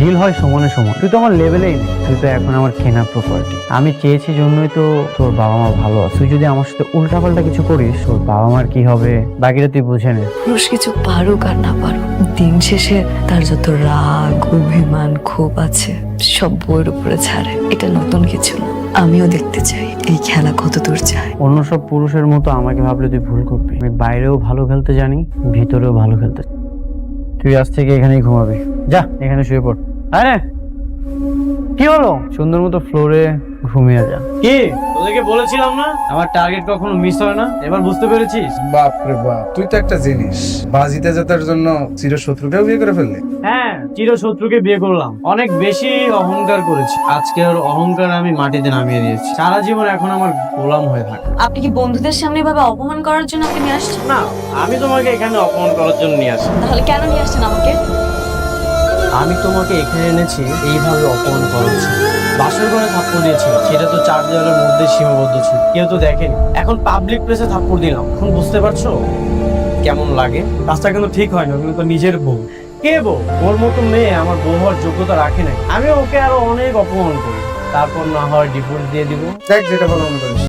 Deal হয় সমানে সমান। তুই তো আমার লেভেলেই নেই, তুই তো এখন আমার কেনা প্রপার্টি। আমি চেয়েছি জন্যই তো তোর বাবা মা ভালো আছে। তুই যদি আমার সাথে উল্টাপাল্টা কিছু করিস, তোর বাবা মার কি হবে বাকিটা তুই বুঝে নে। পুরুষ কিছু পারুক আর না পারুক, দিন শেষে তার যত রাগ অভিমান ক্ষোভ আছে সব বইয়ের উপরে ছাড়ে। এটা নতুন কিছু না। আমিও দেখতে চাই এই খেলা কত দূর যায়। অন্য সব পুরুষের মতো আমাকে ভাবলে তুই ভুল করবি। আমি বাইরেও ভালো খেলতে জানি, ভিতরেও ভালো খেলতে জানি। তুই আজ থেকে এখানেই ঘুমাবি। যা এখানে শুয়ে পড়। আরে কি হলো? সুন্দর মতো ফ্লোরে ঘুমিয়ে যা। কি তোদেরকে বলেছিলাম না আমার টার্গেট কখনো মিস হয় না? এবার বুঝতে পেরেছিস? বাপ রে বাপ, তুই তো একটা জিনিস। বাজিতে জেতার জন্য চিরশত্রুকেও বিয়ে করে ফেললি। হ্যাঁ, চিরশত্রুকে বিয়ে করলাম। অনেক বেশি অহংকার করেছি। আজকে ওর অহংকার আমি মাটিতে নামিয়ে দিয়েছি। সারা জীবন এখন আমার গোলাম হয়ে থাকে। আপনি কি বন্ধুদের সামনে এভাবে অপমান করার জন্য আপনি নিয়ে আসছেন? না, আমি তোমাকে এখানে অপমান করার জন্য নিয়ে আসি। তাহলে কেন নিয়ে আসছেন আমাকে? আমি তোমাকে এখানে এনেছি এইভাবে অপমান করার জন্য। বাসর ঘরে থাপ্পড় দিয়েছিলাম, সেটা তো 4 দেওয়ালের মধ্যে সীমাবদ্ধ ছিল, কেউ তো দেখেনি। এখন পাবলিক প্লেসে থাপ্পড় দিলাম, এখন বুঝতে পারছো কেমন লাগে? কাজটা কিন্তু ঠিক হয় না, কিন্তু নিজের বউ। কে বউ? ওর মতো মেয়ে আমার বউ হওয়ার যোগ্যতা রাখে নাই। আমি ওকে আরো অনেক অপমান করি, তারপর না হয় ডিভোর্স দিয়ে দিব। দেখ যেটা ভালো মনে করিস।